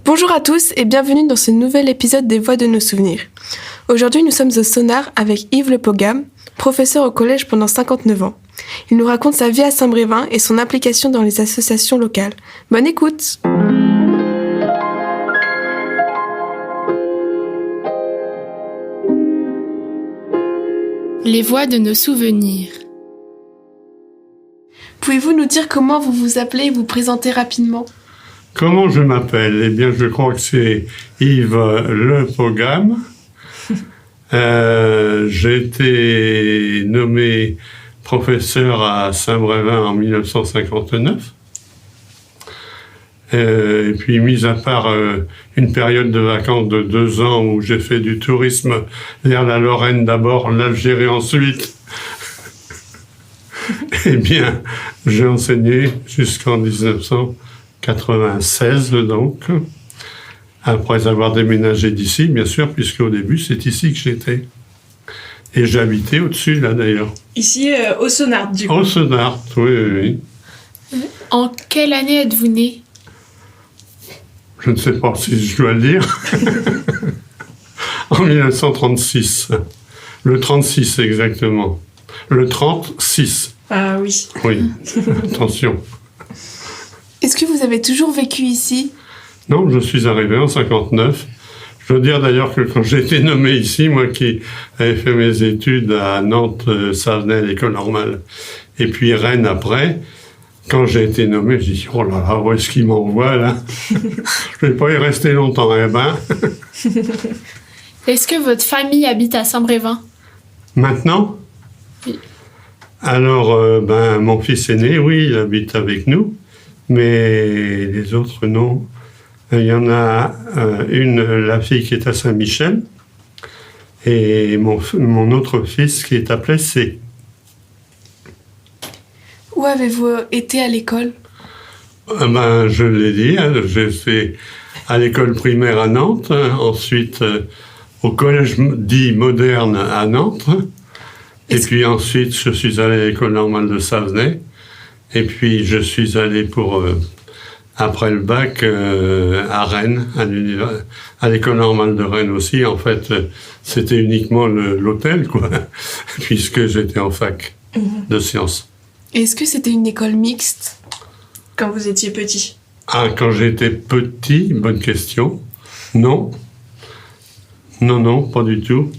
Bonjour à tous et bienvenue dans ce nouvel épisode des Voix de nos souvenirs. Aujourd'hui, nous sommes au Sonar avec Yves Le Pogam, professeur au collège pendant 59 ans. Il nous raconte sa vie à Saint-Brévin et son implication dans les associations locales. Bonne écoute! Les Voix de nos souvenirs. Pouvez-vous nous dire comment vous vous appelez et vous présenter rapidement? Comment je m'appelle? Eh bien, je crois que c'est Yves Le Pogam. J'ai été nommé professeur à Saint-Brévin en 1959. Et puis, mis à part une période de vacances de 2 ans où j'ai fait du tourisme vers la Lorraine d'abord, l'Algérie ensuite, eh bien, j'ai enseigné jusqu'en 1996, donc, après avoir déménagé d'ici, bien sûr, puisque au début, c'est ici que j'étais. Et j'habitais au-dessus, là, d'ailleurs. Ici, au Sonar, du coup. Au Sonar, oui. En quelle année êtes-vous né? Je ne sais pas si je dois le dire. En 1936. Le 36, exactement. Le 36. Ah oui. Oui, attention. Est-ce que vous avez toujours vécu ici? Non, je suis arrivé en 59. Je veux dire d'ailleurs que quand j'ai été nommé ici, moi qui avais fait mes études à Nantes, Savenay, l'école normale, et puis Rennes après, quand j'ai été nommé, je dis « Oh là là, où est-ce qu'il m'envoie là ?» Je ne vais pas y rester longtemps, eh ben. Est-ce que votre famille habite à Saint-Brévin? Maintenant? Oui. Alors, mon fils aîné, oui, il habite avec nous, mais les autres, non. Il y en a la fille qui est à Saint-Michel, et mon autre fils qui est à Plessé. Où avez-vous été à l'école? Je l'ai dit, j'ai fait à l'école primaire à Nantes, ensuite au collège dit moderne à Nantes, et puis ensuite je suis allé à l'école normale de Savenay, et puis je suis allé après le bac à Rennes, à l'école normale de Rennes aussi. En fait, c'était uniquement l'hôtel, quoi, puisque j'étais en fac de sciences. Est-ce que c'était une école mixte? Quand vous étiez petit. Ah, quand j'étais petit, bonne question. Non. Non, pas du tout.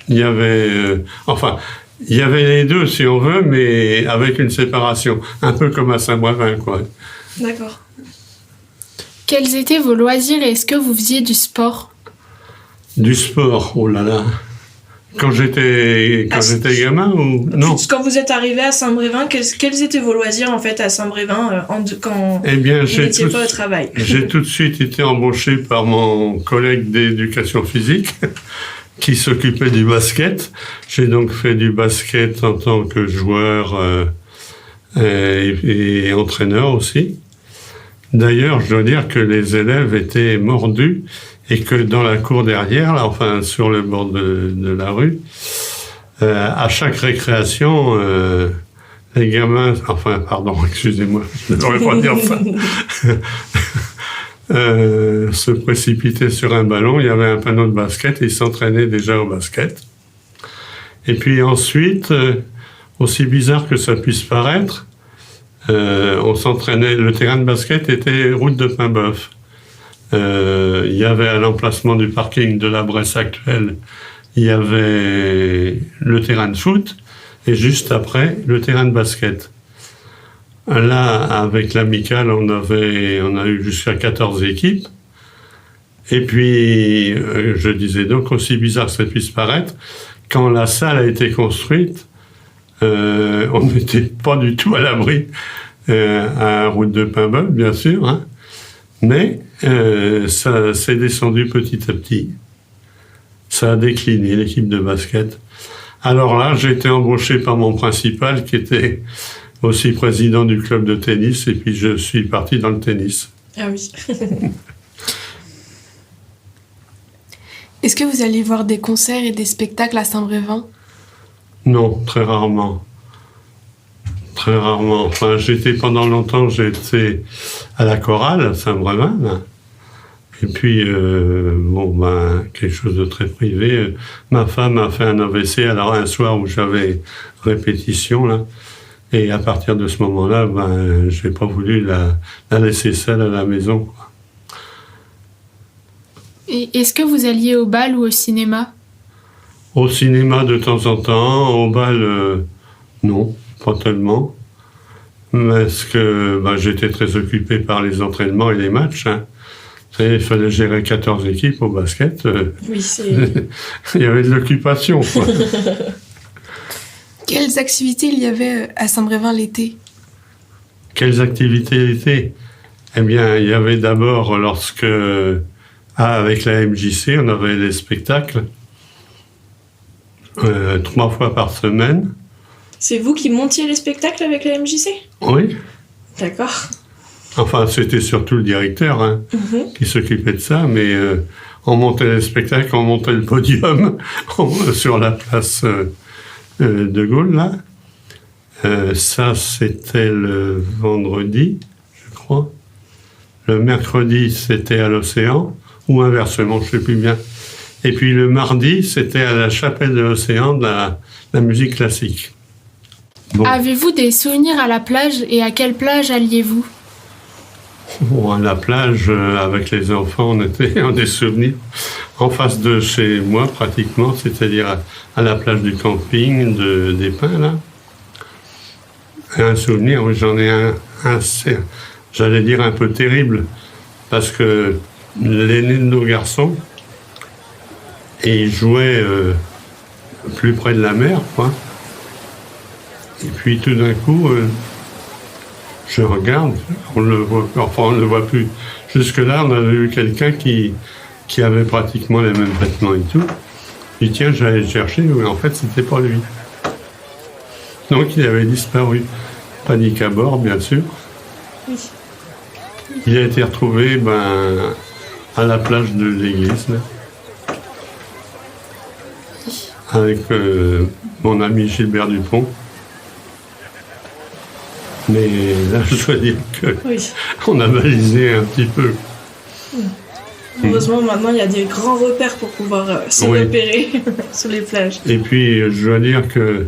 Il y avait... il y avait les deux, si on veut, mais avec une séparation. Un peu comme à Saint-Brévin, quoi. D'accord. Quels étaient vos loisirs et est-ce que vous faisiez du sport? Du sport, oh là là. Quand j'étais gamin ou non? Quand vous êtes arrivé à Saint-Brévin, quels étaient vos loisirs en fait à Saint-Brévin quand vous n'étiez pas au travail? J'ai tout de suite été embauché par mon collègue d'éducation physique qui s'occupait du basket. J'ai donc fait du basket en tant que joueur et entraîneur aussi. D'ailleurs, je dois dire que les élèves étaient mordus et que dans la cour derrière, là, enfin sur le bord de la rue, à chaque récréation, les gamins, excusez-moi, je ne devrais pas dire ça, se précipitaient sur un ballon, il y avait un panneau de basket et ils s'entraînaient déjà au basket. Et puis ensuite, aussi bizarre que ça puisse paraître, on s'entraînait, le terrain de basket était route de Paimboeuf. Il y avait à l'emplacement du parking de la Bresse actuelle, il y avait le terrain de foot et juste après le terrain de basket. Là, avec l'amicale, on a eu jusqu'à 14 équipes. Et puis, je disais donc, aussi bizarre que ça puisse paraître, quand la salle a été construite, on n'était pas du tout à l'abri à route de Paimboeuf, bien sûr, hein. Mais ça s'est descendu petit à petit. Ça a décliné, l'équipe de basket. Alors là, j'ai été embauché par mon principal, qui était aussi président du club de tennis, et puis je suis parti dans le tennis. Ah oui. Est-ce que vous allez voir des concerts et des spectacles à Saint-Brévin? Non, très rarement. Très rarement. Enfin, pendant longtemps, j'étais à la chorale à Saint-Brévin. Et puis, quelque chose de très privé. Ma femme a fait un AVC, alors un soir où j'avais répétition, là. Et à partir de ce moment-là, je n'ai pas voulu la laisser seule à la maison, quoi. Et est-ce que vous alliez au bal ou au cinéma? Au cinéma de temps en temps, au bal, non, pas tellement. Parce que j'étais très occupé par les entraînements et les matchs, hein. Il fallait gérer 14 équipes au basket. Oui, c'est... Il y avait de l'occupation, quoi. Quelles activités il y avait à Saint-Brévin l'été? Quelles activités l'été? Eh bien, il y avait d'abord, avec la MJC, on avait les spectacles 3 fois par semaine. C'est vous qui montiez les spectacles avec la MJC? Oui. D'accord. Enfin, c'était surtout le directeur, hein, qui s'occupait de ça, mais on montait les spectacles, on montait le podium sur la place de Gaulle, là. Ça, c'était le vendredi, je crois. Le mercredi, c'était à l'Océan, ou inversement, je ne sais plus bien. Et puis le mardi, c'était à la chapelle de l'Océan de la musique classique. Bon. Avez-vous des souvenirs à la plage et à quelle plage alliez-vous? Bon, à la plage, avec les enfants, on était en des souvenirs en face de chez moi, pratiquement, c'est-à-dire à la plage du camping des Pins, là. Et un souvenir, oui, j'en ai un j'allais dire un peu terrible, parce que l'aîné de nos garçons, et il jouait plus près de la mer, quoi. Et puis tout d'un coup, je regarde, on le voit plus. Jusque-là, on avait vu quelqu'un qui avait pratiquement les mêmes vêtements et tout. Je dis, tiens, j'allais le chercher, mais en fait, c'était pas lui. Donc, il avait disparu. Panique à bord, bien sûr. Oui. Il a été retrouvé, à la plage de l'église, là. Avec mon ami Gilbert Dupont. Mais là, je dois dire qu'on a balisé un petit peu. Heureusement, maintenant, il y a des grands repères pour pouvoir se repérer sur les plages. Et puis, je dois dire que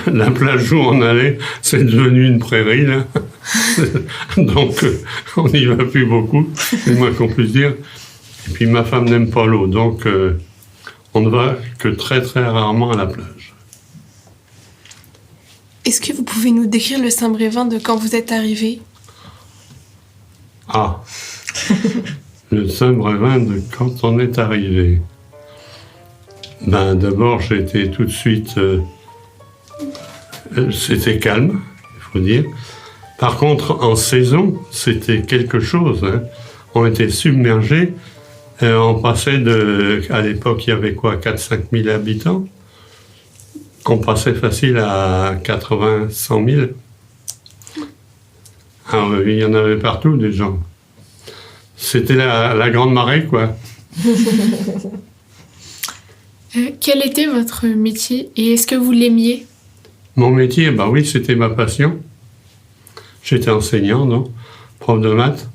la plage où on allait, c'est devenu une prairie, là. Donc, on n'y va plus beaucoup, c'est le moins qu'on puisse dire. Et puis, ma femme n'aime pas l'eau, donc on ne va que très, très rarement à la plage. Est-ce que vous pouvez nous décrire le Saint-Brévin de quand vous êtes arrivé? Ah, le Saint-Brévin de quand on est arrivé. D'abord, j'ai été tout de suite... c'était calme, il faut dire. Par contre, en saison, c'était quelque chose, hein. On était submergés. On passait à l'époque, il y avait 4-5 000 habitants. On passait facile à 80-100 000. Ah oui, il y en avait partout, des gens. C'était la grande marée, quoi. Quel était votre métier et est-ce que vous l'aimiez? Mon métier, oui, c'était ma passion. J'étais enseignant, non? Prof de maths.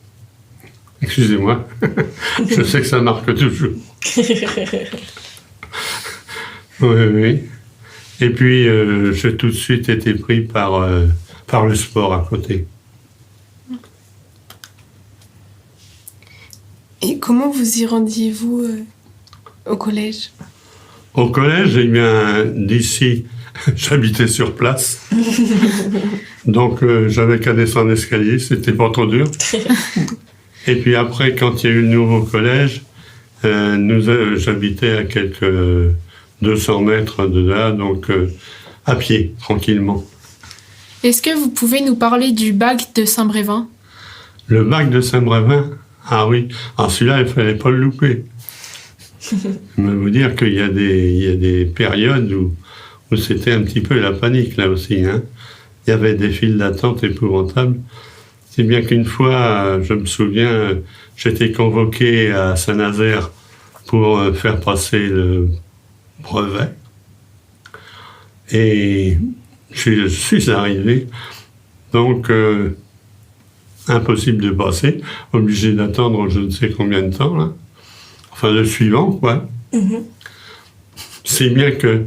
Excusez-moi. Je sais que ça marque toujours. Oui. Et puis, j'ai tout de suite été pris par le sport à côté. Et comment vous y rendiez-vous au collège? Au collège, eh bien, d'ici, j'habitais sur place. Donc, j'avais qu'à descendre l'escalier, c'était pas trop dur. Et puis après, quand il y a eu le nouveau collège, j'habitais à quelques 200 mètres de là, donc à pied, tranquillement. Est-ce que vous pouvez nous parler du bac de Saint-Brévin? Le bac de Saint-Brévin? Ah oui, celui-là, il ne fallait pas le louper. Je vais vous dire qu'il y a des périodes où c'était un petit peu la panique, là aussi, hein. Il y avait des files d'attente épouvantables. Si bien qu'une fois, je me souviens, j'étais convoqué à Saint-Nazaire pour faire passer le brevet. Et je suis arrivé. Donc, impossible de passer, obligé d'attendre je ne sais combien de temps, là. Enfin, le suivant, quoi. C'est bien que,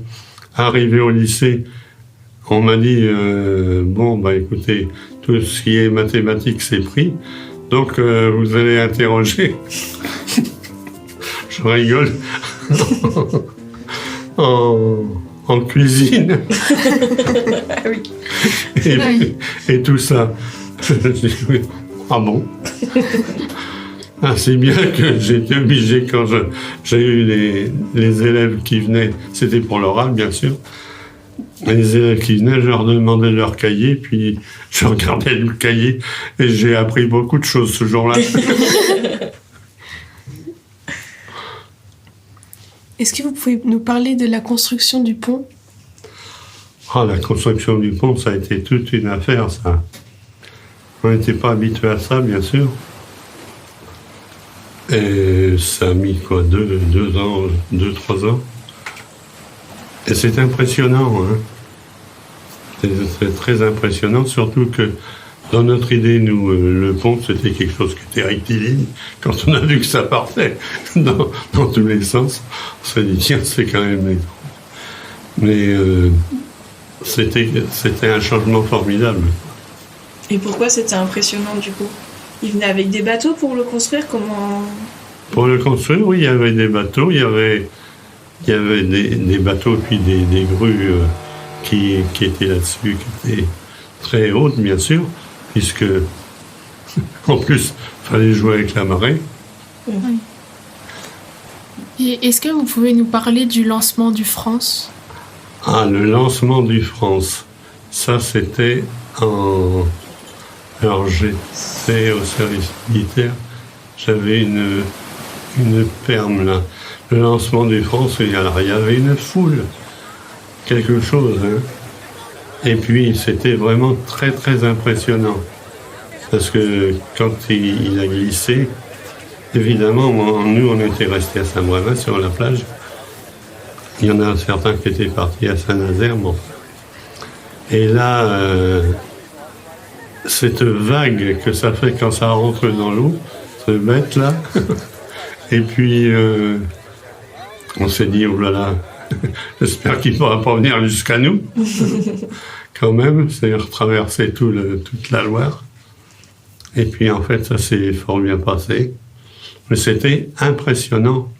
arrivé au lycée, on m'a dit, écoutez, tout ce qui est mathématiques, c'est pris, donc vous allez interroger. Je rigole. en cuisine. Et tout ça. Ah bon? C'est bien que j'ai été obligé, quand j'ai eu les élèves qui venaient, c'était pour l'oral bien sûr, les élèves qui venaient, je leur demandais leur cahier, puis je regardais le cahier et j'ai appris beaucoup de choses ce jour-là. Est-ce que vous pouvez nous parler de la construction du pont? La construction du pont, ça a été toute une affaire, ça. On n'était pas habitué à ça, bien sûr. Et ça a mis, 2 ans, 2-3 ans. Et c'est impressionnant, hein. C'est très impressionnant, surtout que dans notre idée, nous, le pont, c'était quelque chose qui était rectiligne. Quand on a vu que ça partait dans tous les sens, on s'est dit, tiens, c'est quand même... Mais c'était un changement formidable. Et pourquoi c'était impressionnant, du coup? Il venait avec des bateaux pour le construire? Comment... Pour le construire, oui, il y avait des bateaux, il y avait des bateaux, puis des grues qui étaient là-dessus, qui étaient très hautes, bien sûr, puisque, en plus, il fallait jouer avec la marée. Et est-ce que vous pouvez nous parler du lancement du France? Le lancement du France, ça c'était Alors j'étais au service militaire, j'avais une perme là. Le lancement du France, il y avait une foule, quelque chose, hein. Et puis c'était vraiment très très impressionnant. Parce que quand il a glissé, évidemment, nous on était restés à Saint-Brévin sur la plage. Il y en a certains qui étaient partis à Saint-Nazaire. Bon. Et là, cette vague que ça fait quand ça rentre dans l'eau, ce bête là, et puis on s'est dit, oh là là, j'espère qu'il ne pourra pas venir jusqu'à nous, quand même, c'est-à-dire traverser toute la Loire. Et puis en fait, ça s'est fort bien passé. Mais c'était impressionnant.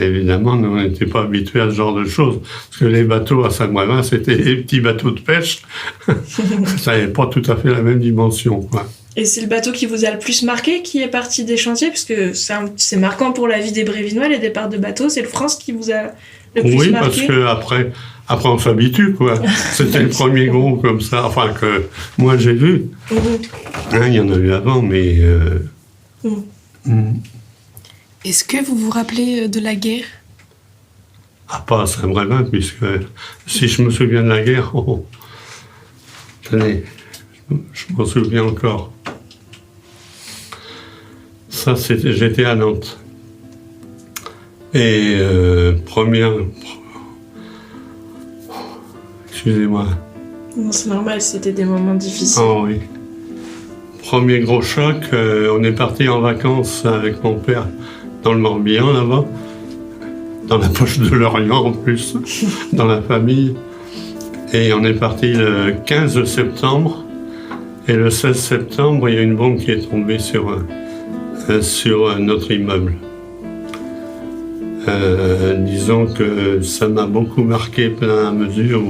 Évidemment, nous on n'était pas habitués à ce genre de choses. Parce que les bateaux à Saint-Brévin, c'était des petits bateaux de pêche. Ça n'avait pas tout à fait la même dimension, quoi. Et c'est le bateau qui vous a le plus marqué, qui est parti des chantiers? Parce que c'est marquant pour la vie des Brévinois, les départs de bateaux. C'est le France qui vous a le plus marqué? Oui, parce qu'après on s'habitue, quoi. C'était le premier gros comme ça, enfin, que moi j'ai vu. Il y en a eu avant, mais... Est-ce que vous vous rappelez de la guerre? Pas à Saint-Brévin, puisque si je me souviens de la guerre, tenez, je m'en souviens encore. Ça, j'étais à Nantes. Et excusez-moi. Non, c'est normal, c'était des moments difficiles. Ah oui. Premier gros choc, on est parti en vacances avec mon père dans le Morbihan, là-bas, dans la poche de l'Orient en plus, dans la famille. Et on est parti le 15 septembre, et le 16 septembre, il y a une bombe qui est tombée sur notre immeuble. Disons que ça m'a beaucoup marqué, plein à mesure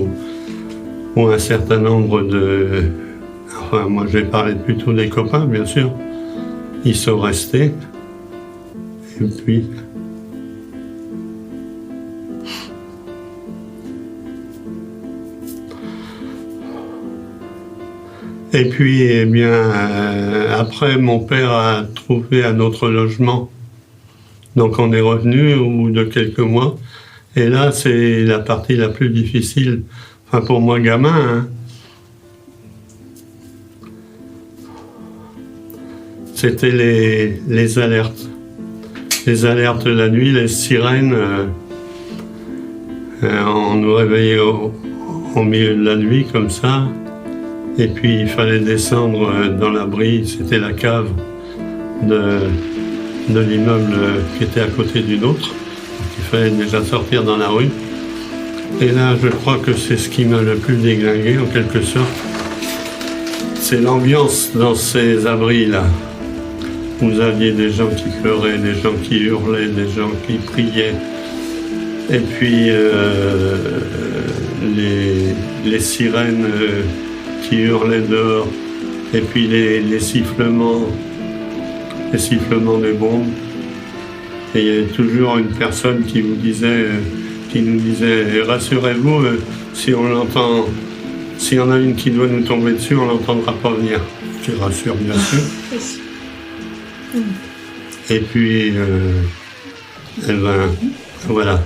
où un certain nombre de... Enfin, moi j'ai parlé plutôt des copains, bien sûr. Ils sont restés. Et puis... Et puis, eh bien, après, mon père a trouvé un autre logement. Donc, on est revenu au bout de quelques mois. Et là, c'est la partie la plus difficile. Enfin, pour moi, gamin, hein. C'était les alertes. Les alertes de la nuit, les sirènes. On nous réveillait au milieu de la nuit, comme ça. Et puis il fallait descendre dans l'abri, c'était la cave de l'immeuble qui était à côté du nôtre. Donc il fallait déjà sortir dans la rue. Et là, je crois que c'est ce qui m'a le plus déglingué en quelque sorte. C'est l'ambiance dans ces abris-là. Vous aviez des gens qui pleuraient, des gens qui hurlaient, des gens qui priaient. Et puis les sirènes qui hurlaient dehors. Et puis les sifflements des bombes. Et il y avait toujours une personne qui nous disait, rassurez-vous, si on l'entend, s'il y en a une qui doit nous tomber dessus, on l'entendra pas venir. Je te rassure, bien sûr. Et puis, voilà.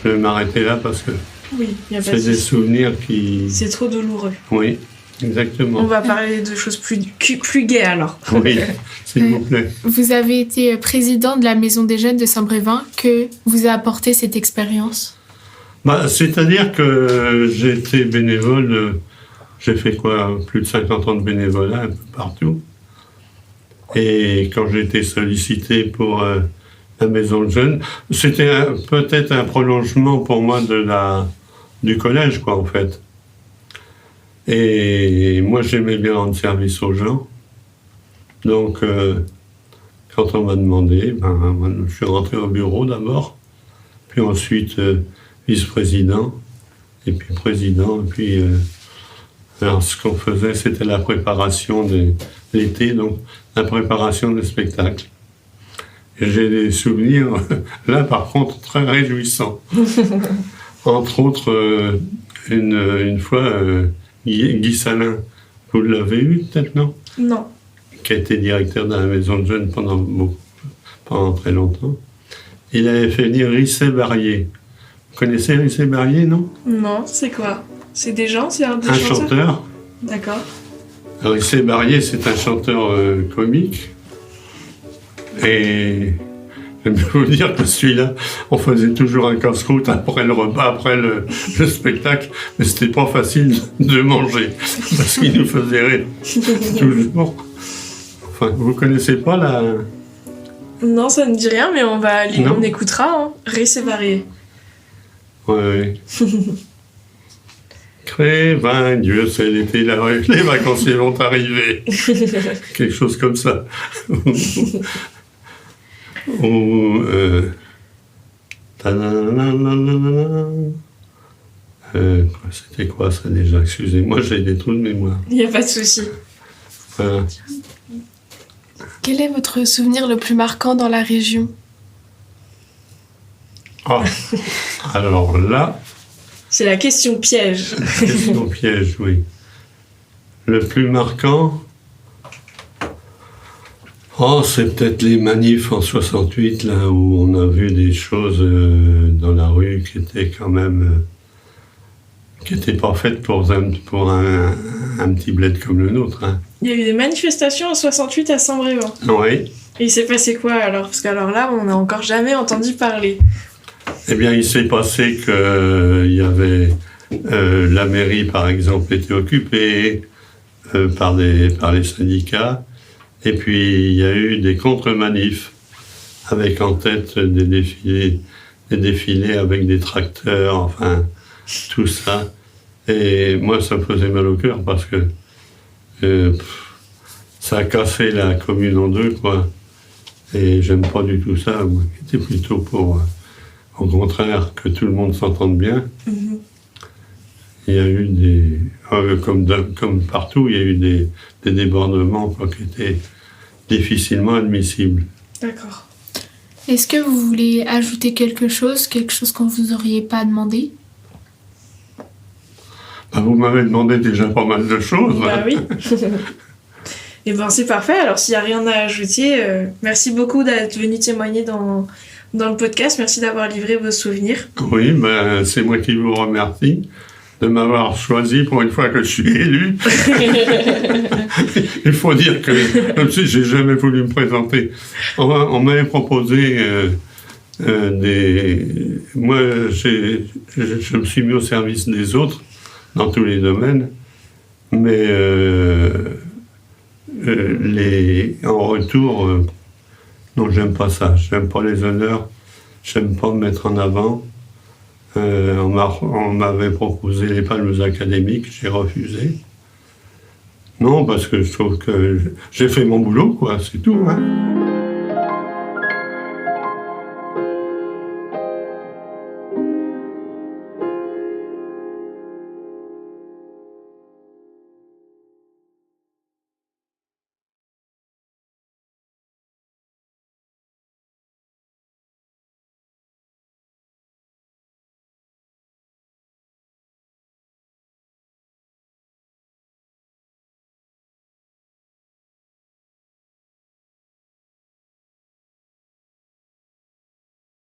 Je vais m'arrêter là parce que Oui, il y a pas de c'est des souci. souvenirs qui... C'est trop douloureux. Oui, exactement. On va parler de choses plus gaies alors. Oui, s'il vous plaît. Vous avez été président de la Maison des Jeunes de Saint-Brévin. Que vous a apporté cette expérience? C'est-à-dire que j'ai été bénévole, j'ai fait plus de 50 ans de bénévolat un peu partout. Et quand j'ai été sollicité pour la Maison de Jeunes, c'était peut-être un prolongement pour moi du collège, quoi, en fait. Et moi, j'aimais bien rendre service aux gens. Donc, quand on m'a demandé, je suis rentré au bureau d'abord, puis ensuite vice-président, et puis président, et puis... alors, ce qu'on faisait, c'était la préparation de l'été, donc la préparation des spectacles. Et j'ai des souvenirs, là par contre, très réjouissants. Entre autres, une fois, Guy Salin, vous l'avez eu peut-être, non? Non. Qui a été directeur de la Maison de Jeunes pendant très longtemps. Il avait fait venir Risset Barrier. Vous connaissez Risset Barrier, non? Non, c'est quoi? C'est des gens? C'est un des Un chanteurs? chanteur. D'accord. Risset Barrier, c'est un chanteur comique. Et je peux vous dire que celui-là, on faisait toujours un casse-croûte après le repas, après le spectacle, mais c'était pas facile de manger, parce qu'il nous faisait rire toujours. Enfin, vous connaissez pas la... Non, ça ne dit rien, mais Non. on écoutera. Hein. Ré, c'est varié. Ouais. Crévin, Dieu sait l'été, les vacanciers vont arriver. Quelque chose comme ça. Ou c'était quoi ça déjà? Excusez-moi, j'ai des trous de mémoire. Il n'y a pas de souci. Voilà. Quel est votre souvenir le plus marquant dans la région? Ah, alors là, C'est la question piège. question piège, oui. Le plus marquant, c'est peut-être les manifs en 68, là où on a vu des choses dans la rue qui étaient quand même qui n'étaient pas faites pour un petit bled comme le nôtre. Hein. Il y a eu des manifestations en 68 à Saint-Brévin. Oui. Et il s'est passé quoi alors? Parce qu'alors là, on n'a encore jamais entendu parler. Eh bien, il s'est passé que il y avait la mairie, par exemple, était occupée par les syndicats. Et puis, il y a eu des contre-manifs avec en tête des défilés avec des tracteurs, enfin, tout ça. Et moi, ça me faisait mal au cœur parce que ça a cassé la commune en deux, quoi. Et j'aime pas du tout ça. Moi, j'étais plutôt pour, au contraire, que tout le monde s'entende bien. Mhm. Il y a eu comme partout, il y a eu des débordements quoi, qui étaient difficilement admissibles. D'accord. Est-ce que vous voulez ajouter quelque chose qu'on vous auriez pas demandé? Vous m'avez demandé déjà pas mal de choses. Bah oui. Et ben c'est parfait. Alors s'il n'y a rien à ajouter, merci beaucoup d'être venu témoigner dans le podcast. Merci d'avoir livré vos souvenirs. Oui, c'est moi qui vous remercie de m'avoir choisi pour une fois que je suis élu. Il faut dire que, comme si j'ai jamais voulu me présenter, on m'avait proposé Moi, je me suis mis au service des autres dans tous les domaines, Mais en retour, non, j'aime pas ça. J'aime pas les honneurs. J'aime pas me mettre en avant. On m'avait proposé les palmes académiques, j'ai refusé. Non, parce que je trouve que j'ai fait mon boulot, quoi, c'est tout. Hein.